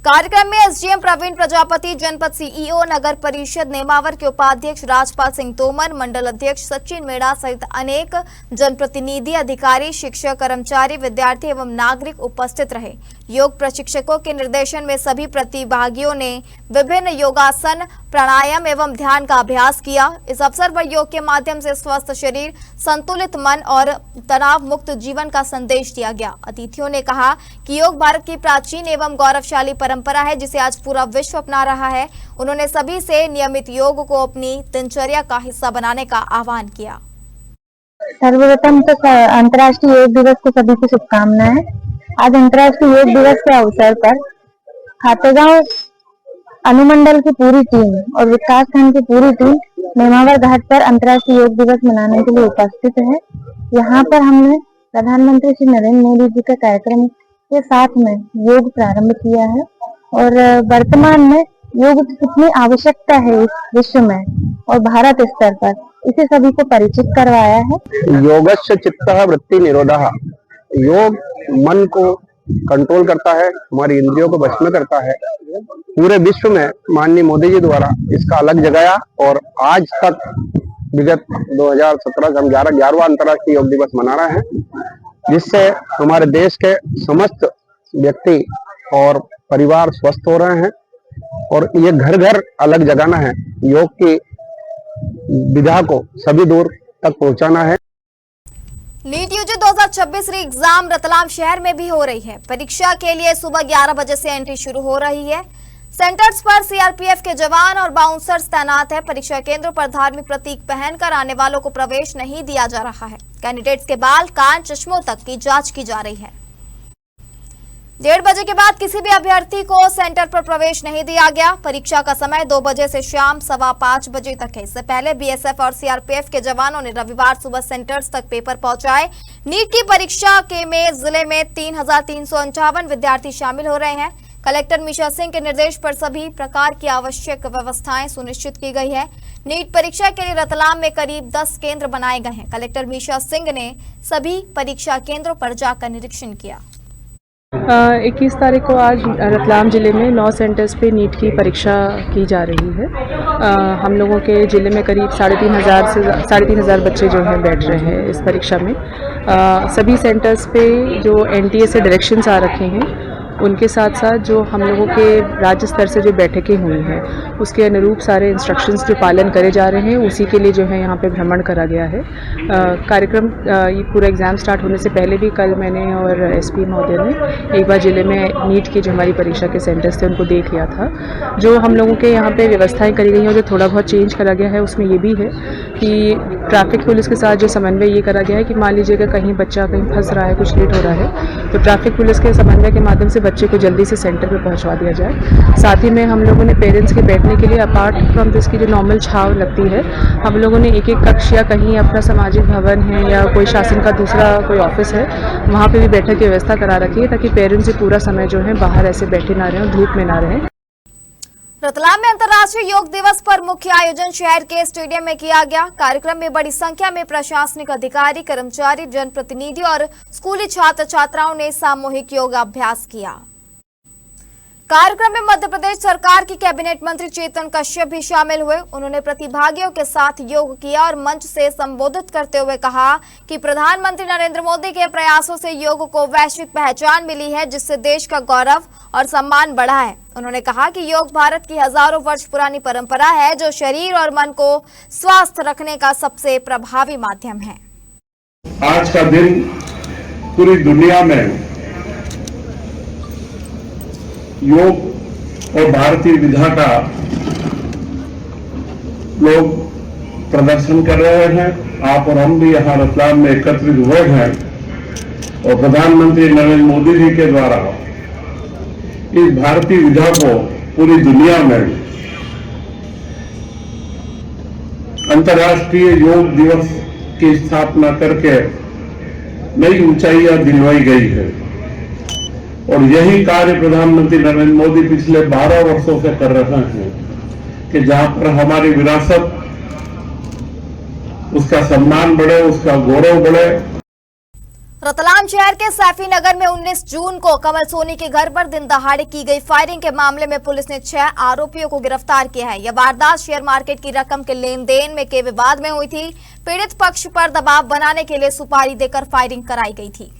कार्यक्रम में SDM प्रवीण प्रजापति, जनपद CEO नगर परिषद नेमावर के उपाध्यक्ष राजपाल सिंह तोमर, मंडल अध्यक्ष सचिन मेड़ा सहित अनेक जनप्रतिनिधि, अधिकारी, शिक्षक, कर्मचारी, विद्यार्थी एवं नागरिक उपस्थित रहे। योग प्रशिक्षकों के निर्देशन में सभी प्रतिभागियों ने विभिन्न योगासन, प्राणायाम एवं ध्यान का अभ्यास किया। इस अवसर पर योग के माध्यम से स्वस्थ शरीर, संतुलित मन और तनाव मुक्त जीवन का संदेश दिया गया। अतिथियों ने कहा कि योग भारत की प्राचीन एवं गौरवशाली परंपरा है जिसे आज पूरा विश्व अपना रहा है। उन्होंने सभी से नियमित योग को अपनी दिनचर्या का हिस्सा बनाने का आह्वान किया। सर्वप्रथम तो अंतर्राष्ट्रीय योग दिवस को सभी को शुभकामनाएं। आज अंतर्राष्ट्रीय योग दिवस के अवसर पर खातेगांव अनुमंडल की पूरी टीम और विकास खंड की पूरी टीम नेमावर घाट पर अंतर्राष्ट्रीय योग दिवस मनाने के लिए उपस्थित है। यहाँ पर हमने प्रधानमंत्री श्री नरेंद्र मोदी जी के कार्यक्रम के साथ में योग प्रारंभ किया है और वर्तमान में योग की कितनी आवश्यकता है इस विश्व में और भारत स्तर पर, इसे सभी को परिचित करवाया है। योगस्य चित्तः वृत्ति निरोधः। योग मन को कंट्रोल करता है, हमारी इंद्रियों को वश में करता है। पूरे विश्व में माननीय मोदी जी द्वारा इसका अलग जगाया और आज तक विगत 2017 से हम 11वां अंतर्राष्ट्रीय योग दिवस मना रहे हैं, जिससे हमारे देश के समस्त व्यक्ति और परिवार स्वस्थ हो रहे हैं और ये घर घर अलग जगाना है। योग की विधा को सभी दूर तक पहुंचाना है। नीट यूजी 2026 री एग्जाम रतलाम शहर में भी हो रही है। परीक्षा के लिए सुबह 11 बजे से एंट्री शुरू हो रही है। सेंटर्स पर सीआरपीएफ के जवान और बाउंसर्स तैनात है। परीक्षा केंद्रों पर धार्मिक प्रतीक पहनकर आने वालों को प्रवेश नहीं दिया जा रहा है। कैंडिडेट्स के बाल, कान, चश्मों तक की जांच की जा रही है। 1:30 बजे के बाद किसी भी अभ्यर्थी को सेंटर पर प्रवेश नहीं दिया गया। परीक्षा का समय 2 बजे से शाम 5:15 बजे तक है। इससे पहले बीएसएफ और सीआरपीएफ के जवानों ने रविवार सुबह सेंटर्स तक पेपर पहुंचाए। नीट की परीक्षा के में जिले में 3,358 विद्यार्थी शामिल हो रहे हैं। कलेक्टर मीशा सिंह के निर्देश पर सभी प्रकार की आवश्यक व्यवस्थाएं सुनिश्चित की गई है। नीट परीक्षा के लिए रतलाम में करीब 10 केंद्र बनाए गए हैं। कलेक्टर मीशा सिंह ने सभी परीक्षा केंद्रों पर जाकर निरीक्षण किया। 21 तारीख को आज रतलाम ज़िले में 9 सेंटर्स पे नीट की परीक्षा की जा रही है। हम लोगों के ज़िले में करीब 3,500 बच्चे जो हैं बैठ रहे हैं इस परीक्षा में। सभी सेंटर्स पे जो एनटीए से डायरेक्शंस आ रखे हैं उनके साथ साथ जो हम लोगों के राज्य स्तर से जो बैठकें हुई हैं उसके अनुरूप सारे इंस्ट्रक्शंस जो पालन करे जा रहे हैं उसी के लिए जो है यहाँ पे भ्रमण करा गया है। कार्यक्रम ये पूरा एग्ज़ाम स्टार्ट होने से पहले भी कल मैंने और एसपी महोदय ने एक बार ज़िले में नीट की जो हमारी परीक्षा के सेंटर्स थे उनको देख लिया था। जो हम लोगों के यहाँ पे व्यवस्थाएं करी गई हैं और जो थोड़ा बहुत चेंज करा गया है उसमें ये भी है कि ट्रैफिक पुलिस के साथ जो समन्वय ये करा गया है कि मान लीजिएगा कहीं बच्चा कहीं फंस रहा है, कुछ लेट हो रहा है, तो ट्रैफिक पुलिस के समन्वय के माध्यम से बच्चे को जल्दी से सेंटर पे पहुंचवा दिया जाए। साथ ही में हम लोगों ने पेरेंट्स के बैठने के लिए अपार्ट फ्रॉम दिस की जो नॉर्मल छाव लगती है, हम लोगों ने एक कक्ष या कहीं अपना सामाजिक भवन है या कोई शासन का दूसरा कोई ऑफिस है वहाँ पे भी बैठक की व्यवस्था करा रखी है ताकि पेरेंट्स पूरा समय जो है बाहर ऐसे बैठे ना रहें और धूप में ना रहें। रतलाम में अंतर्राष्ट्रीय योग दिवस पर मुख्य आयोजन शहर के स्टेडियम में किया गया। कार्यक्रम में बड़ी संख्या में प्रशासनिक अधिकारी, कर्मचारी, जनप्रतिनिधि और स्कूली छात्र छात्राओं ने सामूहिक योगाभ्यास किया। कार्यक्रम में मध्य प्रदेश सरकार की कैबिनेट मंत्री चेतन कश्यप भी शामिल हुए। उन्होंने प्रतिभागियों के साथ योग किया और मंच से संबोधित करते हुए कहा कि प्रधानमंत्री नरेंद्र मोदी के प्रयासों से योग को वैश्विक पहचान मिली है, जिससे देश का गौरव और सम्मान बढ़ा है। उन्होंने कहा कि योग भारत की हजारों वर्ष पुरानी परंपरा है जो शरीर और मन को स्वस्थ रखने का सबसे प्रभावी माध्यम है। आज का दिन पूरी दुनिया में योग और भारतीय विधा का लोग प्रदर्शन कर रहे हैं। आप और हम भी यहाँ रतलाम में एकत्रित हुए हैं और प्रधानमंत्री नरेंद्र मोदी जी के द्वारा इस भारतीय विधा को पूरी दुनिया में अंतर्राष्ट्रीय योग दिवस की स्थापना करके नई ऊंचाइयां दिलवाई गई है और यही कार्य प्रधानमंत्री नरेंद्र मोदी पिछले 12 वर्षों से कर रहे हैं कि जहां पर हमारी विरासत उसका सम्मान बढ़े, उसका गौरव बढ़े। रतलाम शहर के सैफी नगर में 19 जून को कमल सोनी के घर पर दिन दहाड़े की गई फायरिंग के मामले में पुलिस ने 6 आरोपियों को गिरफ्तार किया है। यह वारदात शेयर मार्केट की रकम के लेन देन में के विवाद में हुई थी। पीड़ित पक्ष पर दबाव बनाने के लिए सुपारी देकर फायरिंग कराई गई थी।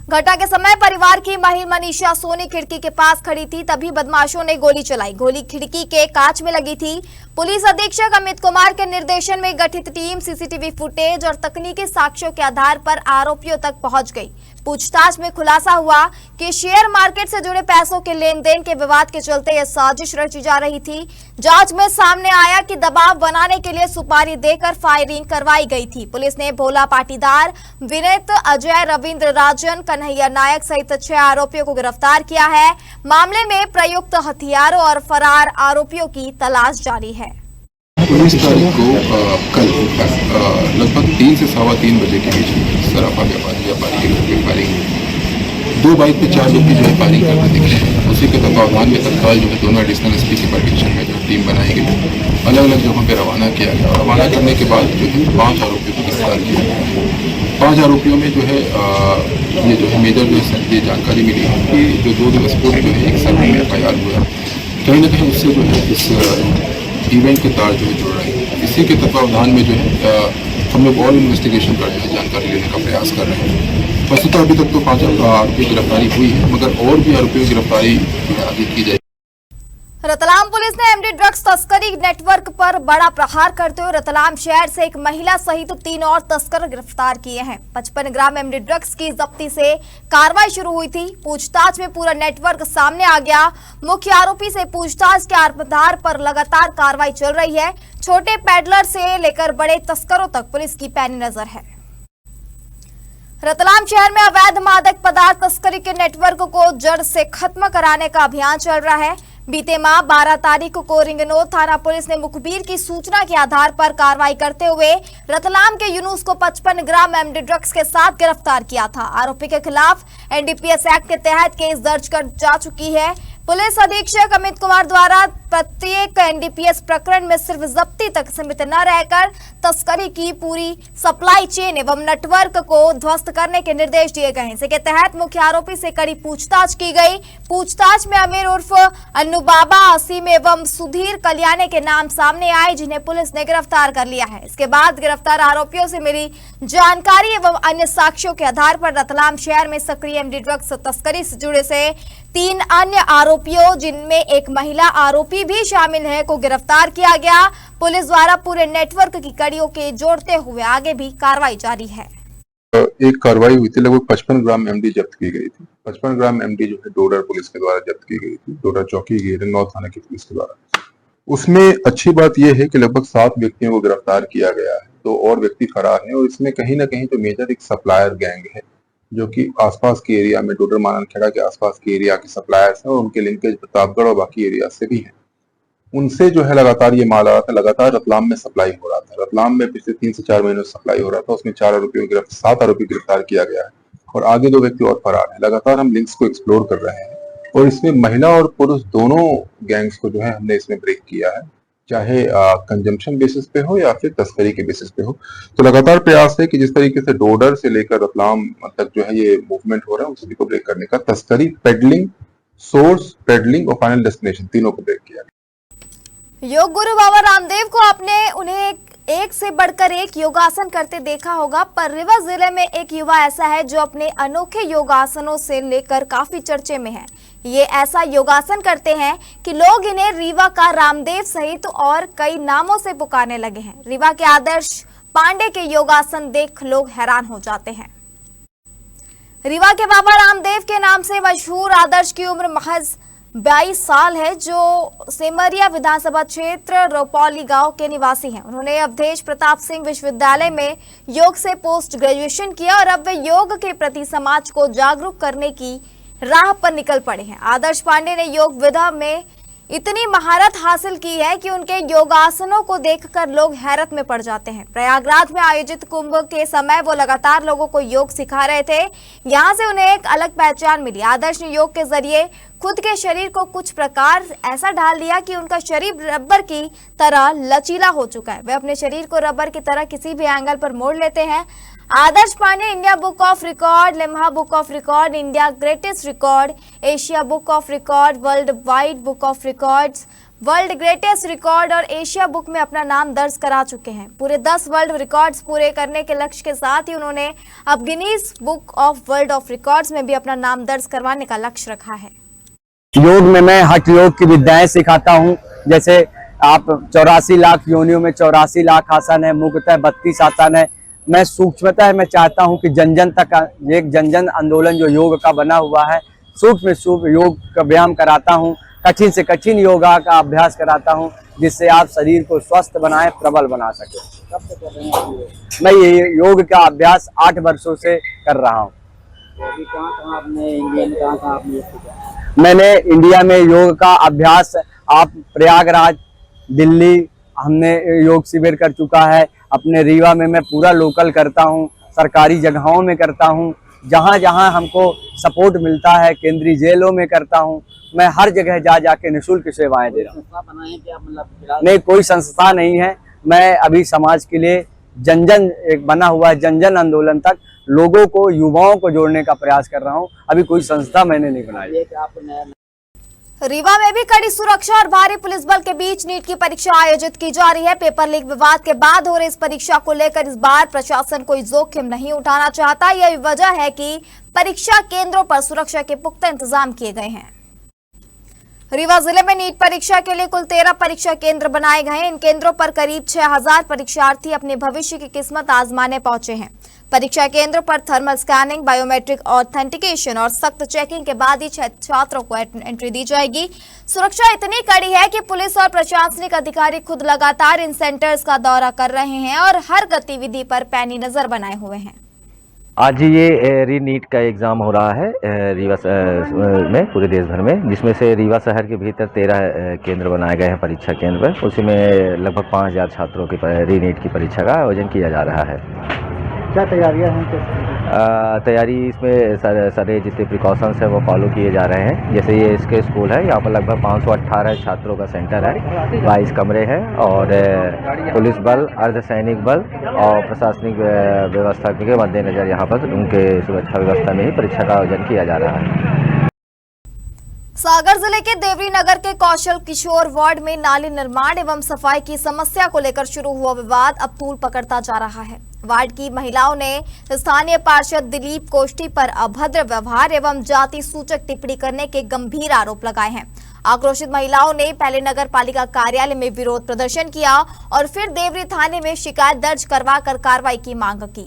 घटना के समय परिवार की महिला मनीषा सोनी खिड़की के पास खड़ी थी, तभी बदमाशों ने गोली चलाई। गोली खिड़की के कांच में लगी थी। पुलिस अधीक्षक अमित कुमार के निर्देशन में गठित टीम सीसीटीवी फुटेज और तकनीकी साक्ष्यों के आधार पर आरोपियों तक पहुंच गई। पूछताछ में खुलासा हुआ कि शेयर मार्केट से जुड़े पैसों के लेन देन के विवाद के चलते यह साजिश रची जा रही थी। जांच में सामने आया कि दबाव बनाने के लिए सुपारी देकर फायरिंग करवाई गई थी। पुलिस ने भोला पाटीदार, विनीत, अजय, रविंद्र, राजन, कन्हैया नायक सहित 6 आरोपियों को गिरफ्तार किया है। मामले में प्रयुक्त हथियारों और फरार आरोपियों की तलाश जारी है। 19 तारीख को कल लगभग 3 से 3:15 बजे के बीच में सराफा व्यापारी के घर पे फायरिंग हुई। 2 बाइक पे 4 लोग की जो है फायरिंग करते दिख रहे हैं। उसी के तत्वावधान में तत्काल जो है दोनों एडिशनल एसपी के परमिशन में जो टीम बनाई गई, अलग अलग जगहों पे रवाना किया गया। रवाना करने के बाद जो है 5 आरोपियों को गिरफ्तार किया गया। 5 आरोपियों में जो है ये जो है मेजर जो है ये जानकारी मिली है कि जो 2 दिवस पूर्व जो है एक सर्वे में FIR हुआ, कहीं ना कहीं उससे जो है इस इवेंट के तार जो है जुड़ रहे हैं। इसी के तत्वावधान में जो है हम लोग और इन्वेस्टिगेशन कर जो है जानकारी लेने का प्रयास कर रहे हैं। वैसे तो अभी तक तो 5 आरोपियों की गिरफ्तारी हुई है, मगर और भी आरोपियों की गिरफ्तारी जो है आगे की जाएगी। रतलाम पुलिस ने एमडी ड्रग्स तस्करी नेटवर्क पर बड़ा प्रहार करते हुए रतलाम शहर से एक महिला सहित 3 और तस्कर गिरफ्तार किए हैं। 55 ग्राम एमडी ड्रग्स की जब्ती से कार्रवाई शुरू हुई थी। पूछताछ में पूरा नेटवर्क सामने आ गया। मुख्य आरोपी से पूछताछ के आधार पर लगातार कार्रवाई चल रही है। छोटे पैडलर से लेकर बड़े तस्करों तक पुलिस की पैनी नजर है। रतलाम शहर में अवैध मादक पदार्थ तस्करी के नेटवर्क को जड़ से खत्म कराने का अभियान चल रहा है। बीते माह 12 तारीख को रिंगनोद थाना पुलिस ने मुखबिर की सूचना के आधार पर कार्रवाई करते हुए रतलाम के यूनुस को 55 ग्राम एमडी ड्रग्स के साथ गिरफ्तार किया था। आरोपी के खिलाफ एनडीपीएस एक्ट के तहत केस दर्ज कर जा चुकी है। पुलिस अधीक्षक अमित कुमार द्वारा प्रत्येक एनडीपीएस प्रकरण में सिर्फ जब्ती तक सीमित न रहकर तस्करी की पूरी सप्लाई चेन एवं नेटवर्क को ध्वस्त करने के निर्देश दिए गए हैं। इसी के तहत मुख्य आरोपी से कड़ी पूछताछ की गई। पूछताछ में अमीर उर्फ अन्नू बाबा, असीम एवं सुधीर कल्याणे के नाम सामने आए, जिन्हें पुलिस ने गिरफ्तार कर लिया है। इसके बाद गिरफ्तार आरोपियों से मिली जानकारी एवं अन्य साक्ष्यों के आधार पर रतलाम शहर में सक्रिय एमडी ड्रग्स तस्करी से जुड़े से 3 अन्य आरोपियों, जिनमें एक महिला आरोपी भी शामिल है, को गिरफ्तार किया गया। पुलिस द्वारा पूरे नेटवर्क की कड़ियों के जोड़ते हुए आगे भी कार्रवाई जारी है। एक कार्रवाई हुई थी, लगभग 55 ग्राम एमडी जब्त की गई थी। 55 ग्राम एमडी जो है डोडर पुलिस के द्वारा जब्त की गई थी, डोडर चौकी रिंगनौद थाना की पुलिस के द्वारा। उसमें अच्छी बात यह है कि लगभग 7 व्यक्तियों को गिरफ्तार किया गया है, 2 और व्यक्ति फरार हैं। और इसमें कहीं ना कहीं जो मेजर एक सप्लायर गैंग है, जो कि आसपास के एरिया में डोडर माननखेड़ा के आसपास के एरिया के सप्लायर्स हैं और उनके लिंकेज प्रतापगढ़ और बाकी एरिया से भी हैं, उनसे जो है लगातार ये माल आ रहा था। लगातार रतलाम में सप्लाई हो रहा था। रतलाम में पिछले 3 से 4 महीनों से सप्लाई हो रहा था। उसमें 4 आरोपियों की 7 आरोपी गिरफ्तार किया गया है और आगे 2 व्यक्ति और फरार है। लगातार हम लिंक्स को एक्सप्लोर कर रहे हैं और इसमें महिला और पुरुष दोनों गैंग्स को जो है हमने इसमें ब्रेक किया है, चाहे कंजम्पशन बेसिस पे हो या फिर तस्करी के बेसिस पे हो। तो लगातार प्रयास है कि जिस तरीके से डोडर से लेकर रतलाम तक जो है ये मूवमेंट हो रहा है, उस सभी को ब्रेक करने का। तस्करी, पेडलिंग, सोर्स, पेडलिंग और फाइनल डेस्टिनेशन, तीनों को ब्रेक किया। योग गुरु बाबा रामदेव को आपने उन्हें एक से बढ़कर एक योगासन करते देखा होगा, पर रीवा जिले में एक युवा ऐसा है जो अपने अनोखे योगासनों से लेकर काफी चर्चे में है। ये ऐसा योगासन करते हैं कि लोग इन्हें रीवा का रामदेव सहित और कई नामों से पुकारने लगे हैं। रीवा के आदर्श पांडे के योगासन देख लोग हैरान हो जाते हैं। रीवा के बाबा रामदेव के नाम से मशहूर आदर्श की उम्र महज 22 साल है, जो सेमरिया विधानसभा क्षेत्र रोपौली गांव के निवासी हैं। उन्होंने अवधेश प्रताप सिंह विश्वविद्यालय में योग से पोस्ट ग्रेजुएशन किया और अब वे योग के प्रति समाज को जागरूक करने की राह पर निकल पड़े हैं। आदर्श पांडे ने योग विधा में इतनी महारत हासिल की है कि उनके योगासनों को देखकर लोग हैरत में पड़ जाते हैं। प्रयागराज में आयोजित कुंभ के समय वो लगातार लोगों को योग सिखा रहे थे। यहाँ से उन्हें एक अलग पहचान मिली। आदर्श ने योग के जरिए खुद के शरीर को कुछ प्रकार ऐसा ढाल लिया कि उनका शरीर रबर की तरह लचीला हो चुका है। वे अपने शरीर को रबर की तरह किसी भी एंगल पर मोड़ लेते हैं। Adarsh Pandey India book of record, Limca book of record, India greatest record, Asia book of record, world wide book of records, world greatest record और एशिया बुक में अपना नाम दर्ज करा चुके हैं। पूरे 10 वर्ल्ड रिकॉर्ड्स पूरे करने के लक्ष्य के साथ ही उन्होंने अब Guinness book of world of records में भी अपना नाम दर्ज करवाने का लक्ष्य रखा है। योग में मैं हठ योग की विद्याएं सिखाता हूं। जैसे आप 84 लाख योनियों में 84 लाख आसन है, मुख्यतः 32 आसन है। मैं सूक्ष्मतः मैं चाहता हूं कि जन जन तक एक जन जन आंदोलन जो योग का बना हुआ है, सूक्ष्म योग का व्यायाम कराता हूं, कठिन से कठिन योगा का अभ्यास कराता हूं, जिससे आप शरीर को स्वस्थ बनाए, प्रबल बना सके। मैं ये योग का अभ्यास 8 वर्षों से कर रहा हूँ। मैंने इंडिया में योग का अभ्यास आप प्रयागराज, दिल्ली हमने योग शिविर कर चुका है। अपने रीवा में मैं पूरा लोकल करता हूँ, सरकारी जगहों में करता हूँ। जहाँ जहाँ हमको सपोर्ट मिलता है, केंद्रीय जेलों में करता हूँ, मैं हर जगह जा जाके निःशुल्क सेवाएं दे रहा हूँ। नहीं, कोई संस्था नहीं है। मैं अभी समाज के लिए जन जन एक बना हुआ है, जन जन आंदोलन तक लोगों को, युवाओं को जोड़ने का प्रयास कर रहा हूँ। अभी कोई संस्था मैंने नहीं बनाई। रीवा में भी कड़ी सुरक्षा और भारी पुलिस बल के बीच नीट की परीक्षा आयोजित की जा रही है। पेपर लीक विवाद के बाद हो रही इस परीक्षा को लेकर इस बार प्रशासन कोई जोखिम नहीं उठाना चाहता। यही वजह है कि परीक्षा केंद्रों पर सुरक्षा के पुख्ता इंतजाम किए गए हैं। रीवा जिले में नीट परीक्षा के लिए कुल 13 परीक्षा केंद्र बनाए गए हैं। इन केंद्रों पर करीब 6000 परीक्षार्थी अपने भविष्य की किस्मत आजमाने पहुंचे हैं। परीक्षा केंद्रों पर थर्मल स्कैनिंग, बायोमेट्रिक ऑथेंटिकेशन और सख्त चेकिंग के बाद ही छात्रों को एंट्री दी जाएगी। सुरक्षा इतनी कड़ी है कि पुलिस और प्रशासनिक अधिकारी खुद लगातार इन सेंटर्स का दौरा कर रहे हैं और हर गतिविधि पर पैनी नजर बनाए हुए हैं। आज ये री नीट का एग्ज़ाम हो रहा है रीवा में, पूरे देश भर में, जिसमें से रीवा शहर के भीतर 13 केंद्र बनाए गए हैं परीक्षा केंद्र पर। उसी में लगभग 5000 छात्रों की री नीट की परीक्षा का आयोजन किया जा रहा है। क्या तैयारियां हैं? तैयारी इसमें सारे जितने प्रिकॉशंस हैं वो फॉलो किए जा रहे हैं। जैसे ये इसके स्कूल है, यहाँ पर लगभग 518 छात्रों का सेंटर है, 22 कमरे हैं और पुलिस बल, अर्धसैनिक बल और प्रशासनिक व्यवस्था के मद्देनजर यहाँ पर उनके सुरक्षा व्यवस्था में ही परीक्षा का आयोजन किया जा रहा है। सागर जिले के देवरी नगर के कौशल किशोर वार्ड में नाली निर्माण एवं सफाई की समस्या को लेकर शुरू हुआ विवाद अब तूल पकड़ता जा रहा है। वार्ड की महिलाओं ने स्थानीय पार्षद दिलीप कोष्टी पर अभद्र व्यवहार एवं जाति सूचक टिप्पणी करने के गंभीर आरोप लगाए हैं। आक्रोशित महिलाओं ने पहले नगर पालिका कार्यालय में विरोध प्रदर्शन किया और फिर देवरी थाने में शिकायत दर्ज करवाकर कार्रवाई की मांग की।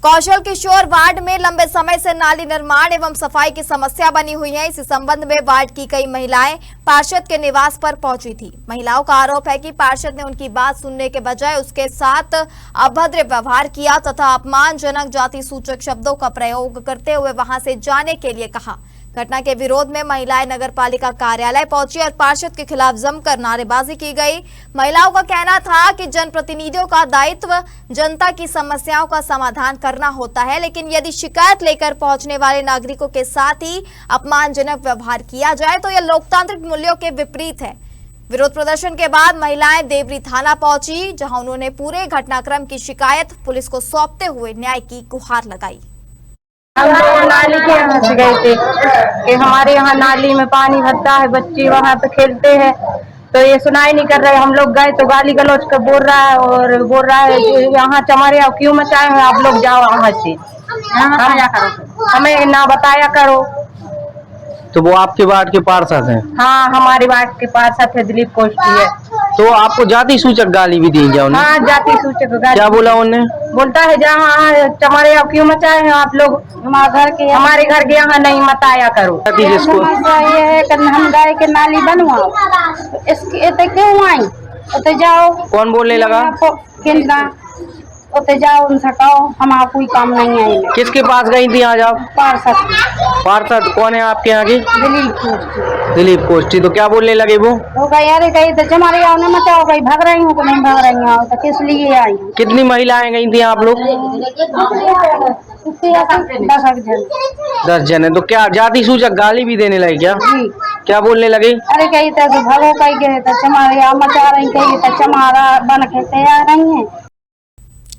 कौशल किशोर वार्ड में लंबे समय से नाली निर्माण एवं सफाई की समस्या बनी हुई है। इस संबंध में वार्ड की कई महिलाएं पार्षद के निवास पर पहुंची थी। महिलाओं का आरोप है कि पार्षद ने उनकी बात सुनने के बजाय उसके साथ अभद्र व्यवहार किया तथा अपमानजनक जाति सूचक शब्दों का प्रयोग करते हुए वहां से जाने के लिए कहा। घटना के विरोध में महिलाएं नगर पालिका कार्यालय पहुंची और पार्षद के खिलाफ जमकर नारेबाजी की गई। महिलाओं का कहना था कि जनप्रतिनिधियों का दायित्व जनता की समस्याओं का समाधान करना होता है, लेकिन यदि शिकायत लेकर पहुंचने वाले नागरिकों के साथ ही अपमानजनक व्यवहार किया जाए तो यह लोकतांत्रिक मूल्यों के विपरीत है। विरोध प्रदर्शन के बाद महिलाएं देवरी थाना पहुंची, जहां उन्होंने पूरे घटनाक्रम की शिकायत पुलिस को सौंपते हुए न्याय की गुहार लगाई। हम लोग नाली के यहाँ से गए थे कि हमारे यहाँ नाली में पानी भरता है, बच्चे वहाँ पे खेलते हैं, तो ये सुनाई नहीं कर रहे। हम लोग गए तो गाली गलौज कर बोल रहा है और बोल रहा है कि यहाँ चमारे क्यों मचाए हैं, आप लोग जाओ वहाँ से, हमें ना बताया करो। तो वो आपके वार्ड के पार्षद हैं? हाँ, हमारे वार्ड के पार्षद है, दिलीप कोष्टी है। तो आपको जाति सूचक गाली भी दी क्या उन्हें? हाँ, जाति सूचक गाली। क्या बोला उन्हें? बोलता है जहाँ चमारे क्यों मचाए हैं आप लोग, हमारे घर के यहाँ नहीं मताया करो। जिसको ये है कि हम गाय के नाली बनवाओ, इसके क्यों आई, तो जाओ। कौन बोलने लगा? उते जाओ, उनसे कहो हमारा कोई काम नहीं है। किसके पास गई थी आज आप? पार्षद कौन है आपके यहाँ की? दिलीप कोष्टी। तो क्या बोलने लगे वो? गई अरे गई तो हमारे यहाँ ने मचाओ, गई भाग रही हूँ तो नहीं भाग रही हूँ, तो किस लिए आई? कितनी महिलाएं गई थी आप लोग? 10 जन है। तो क्या जाति सूचक गाली भी देने लगे क्या? क्या बोलने लगे? अरे कही तो भलो कही गए तो हमारे यहाँ मचा रही, कही तो हमारा बन के तैयार नहीं है।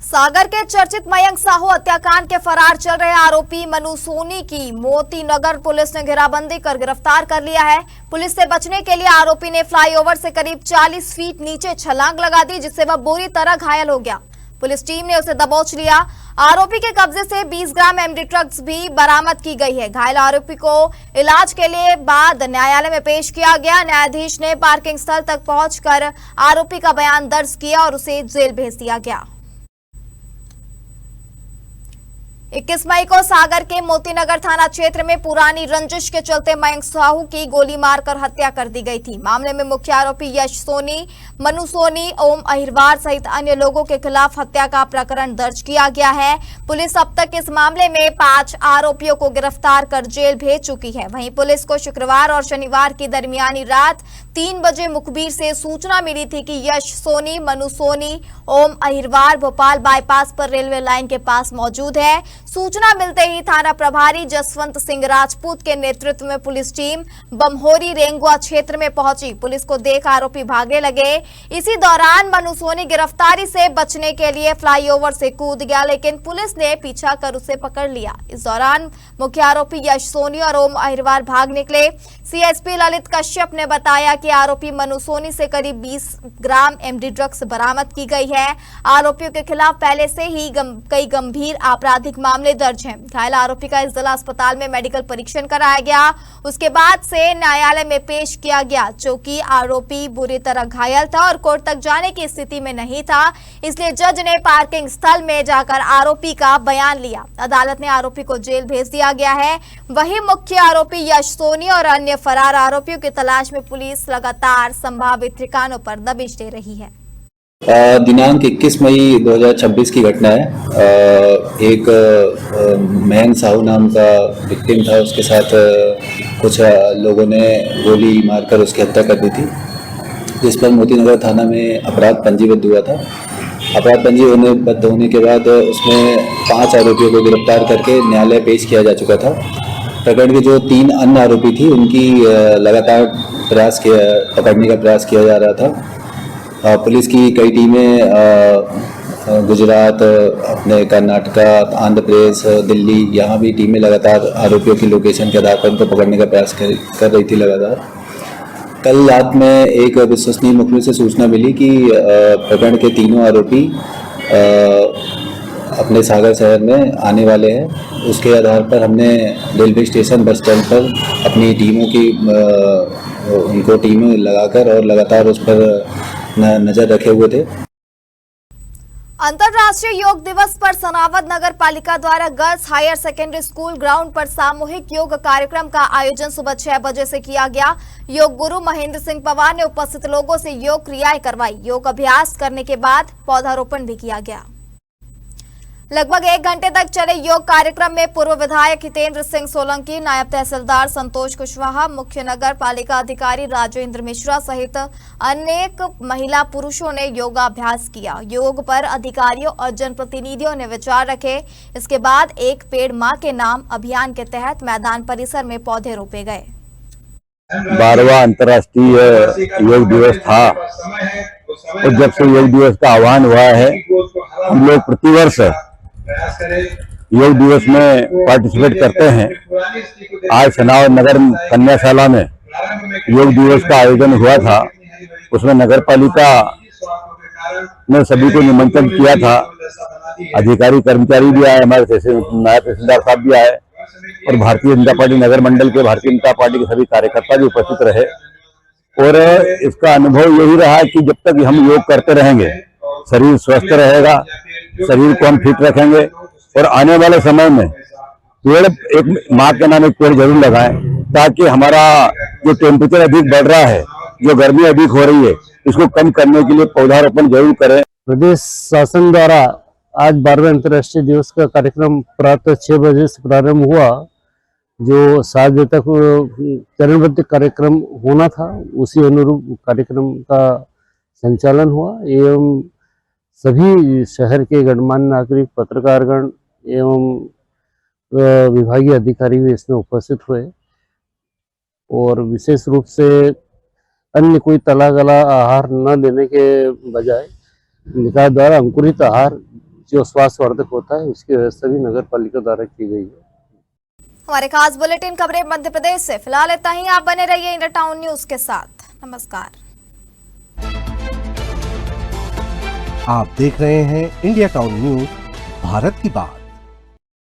सागर के चर्चित मयंक साहू हत्याकांड के फरार चल रहे आरोपी मनु सोनी की मोती नगर पुलिस ने घेराबंदी कर गिरफ्तार कर लिया है। पुलिस से बचने के लिए आरोपी ने फ्लाईओवर से करीब 40 फीट नीचे छलांग लगा दी, जिससे वह बुरी तरह घायल हो गया। पुलिस टीम ने उसे दबोच लिया। आरोपी के कब्जे से 20 ग्राम एमडी ड्रग्स भी बरामद की गई है। घायल आरोपी को इलाज के लिए बाद न्यायालय में पेश किया गया। न्यायाधीश ने पार्किंग स्थल तक पहुंचकर आरोपी का बयान दर्ज किया और उसे जेल भेज दिया गया। 21 मई को सागर के मोतीनगर थाना क्षेत्र में पुरानी रंजिश के चलते मयंक साहू की गोली मारकर हत्या कर दी गई थी। मामले में मुख्य आरोपी यश सोनी, मनु सोनी, ओम अहिरवार सहित अन्य लोगों के खिलाफ हत्या का प्रकरण दर्ज किया गया है। पुलिस अब तक इस मामले में 5 आरोपियों को गिरफ्तार कर जेल भेज चुकी है। वहीं पुलिस को शुक्रवार और शनिवार की दरमियानी रात 3 बजे मुखबिर से सूचना मिली थी कि यश सोनी, मनु सोनी, ओम अहिरवार भोपाल बाईपास पर रेलवे लाइन के पास मौजूद है। सूचना मिलते ही थाना प्रभारी जसवंत सिंह राजपूत के नेतृत्व में पुलिस टीम बमहोरी रेंगुआ क्षेत्र में पहुंची। पुलिस को देख आरोपी भागने लगे। इसी दौरान मनु सोनी गिरफ्तारी से बचने के लिए फ्लाईओवर से कूद गया, लेकिन पुलिस ने पीछा कर उसे पकड़ लिया। इस दौरान मुख्य आरोपी यश सोनी और ओम अहिरवार भाग निकले। सीएसपी ललित कश्यप ने बताया कि आरोपी मनु सोनी से करीब 20 ग्राम एमडी ड्रग्स बरामद की गई है। आरोपियों के खिलाफ पहले से ही कई गंभीर आपराधिक मामले दर्ज हैं। घायल आरोपी का इस जिला अस्पताल में मेडिकल परीक्षण कराया गया। उसके बाद से न्यायालय में पेश किया गया। चूंकि आरोपी बुरी तरह घायल था और कोर्ट तक जाने की स्थिति में नहीं था, इसलिए जज ने पार्किंग स्थल में जाकर आरोपी का बयान लिया। अदालत ने आरोपी को जेल भेज दिया गया है। वहीं मुख्य आरोपी यश सोनी और अन्य फरार आरोपियों की तलाश में पुलिस लगातार संभावित ठिकानों पर दबिश दे रही है। दिनांक 21 मई 2026 की घटना है। एक महंग साहू नाम का विक्टिम था, उसके साथ कुछ लोगों ने गोली मारकर उसकी हत्या कर दी थी, जिस पर मोतीनगर थाना में अपराध पंजीबद्ध हुआ था। अपराध पंजीबद्ध होने के बाद उसमें 5 आरोपियों को गिरफ्तार करके न्यायालय पेश किया जा चुका था। प्रकरण के जो 3 अन्य आरोपी थी उनकी लगातार पकड़ने का प्रयास किया जा रहा था। पुलिस की कई टीमें गुजरात, अपने कर्नाटका, आंध्र प्रदेश, दिल्ली, यहाँ भी टीमें लगातार आरोपियों की लोकेशन के आधार पर उनको पकड़ने का प्रयास कर रही थी लगातार। कल रात में एक विश्वसनीय मुखबिर से सूचना मिली कि प्रकरण के 3 आरोपी अपने सागर शहर में आने वाले हैं। उसके आधार पर हमने रेलवे स्टेशन, बस स्टैंड पर अपनी टीमों की उनको टीमें लगाकर और लगातार उस पर नजर रखे हुए थे। अंतर्राष्ट्रीय योग दिवस पर सनावद नगर पालिका द्वारा girls higher secondary school ground पर सामूहिक योग कार्यक्रम का आयोजन सुबह 6 बजे से किया गया। योग गुरु महेंद्र सिंह पवार ने उपस्थित लोगों से योग क्रियाएं करवाई। योग अभ्यास करने के बाद पौधारोपण भी किया गया। लगभग 1 घंटे तक चले योग कार्यक्रम में पूर्व विधायक हितेंद्र सिंह सोलंकी, नायब तहसीलदार संतोष कुशवाहा, मुख्य नगर पालिका अधिकारी राजेंद्र मिश्रा सहित अनेक महिला पुरुषों ने योगाभ्यास किया। योग पर अधिकारियों और जनप्रतिनिधियों ने विचार रखे। इसके बाद एक पेड़ मां के नाम अभियान के तहत मैदान परिसर में पौधे रोपे गए। 12वां अंतर्राष्ट्रीय योग दिवस था और जब से योग दिवस का आह्वान हुआ है, हम लोग प्रतिवर्ष योग दिवस में पार्टिसिपेट करते हैं। आज सनावद नगर कन्याशाला में योग दिवस का आयोजन हुआ था। उसमें नगर पालिका ने सभी को निमंत्रण किया था। अधिकारी कर्मचारी भी आए, हमारे नायब तहसीलदार साहब भी आए और भारतीय जनता पार्टी नगर मंडल के भारतीय जनता पार्टी के सभी कार्यकर्ता भी उपस्थित रहे। और इसका अनुभव यही रहा कि जब तक हम योग करते रहेंगे, शरीर स्वस्थ रहेगा, शरीर को हम फिट रखेंगे। और आने वाले समय में पेड़, एक माँ के नाम एक पेड़ जरूर लगाएं, ताकि हमारा जो टेम्परेचर अधिक बढ़ रहा है, जो गर्मी अधिक हो रही है, इसको कम करने के लिए पौधारोपण जरूर करें। प्रदेश शासन द्वारा आज 12वें अंतर्राष्ट्रीय दिवस का कार्यक्रम प्रातः 6 बजे से प्रारंभ हुआ। जो 7 बजे तक चरणबद्ध कार्यक्रम होना था, उसी अनुरूप कार्यक्रम का संचालन हुआ एवं सभी शहर के गणमान्य नागरिक, पत्रकारगण एवं विभागीय अधिकारी भी इसमें उपस्थित हुए। और विशेष रूप से अन्य कोई तला गला आहार न लेने के बजाय निकाय द्वारा अंकुरित आहार जो स्वास्थ्यवर्धक होता है, उसकी व्यवस्था भी नगर पालिका द्वारा की गई है। हमारे खास बुलेटिन खबरें मध्य प्रदेश से फिलहाल इतना ही। आप बने रहिए इंडिया टाउन न्यूज के साथ। नमस्कार। आप देख रहे हैं इंडिया टाउन न्यूज, भारत की बात।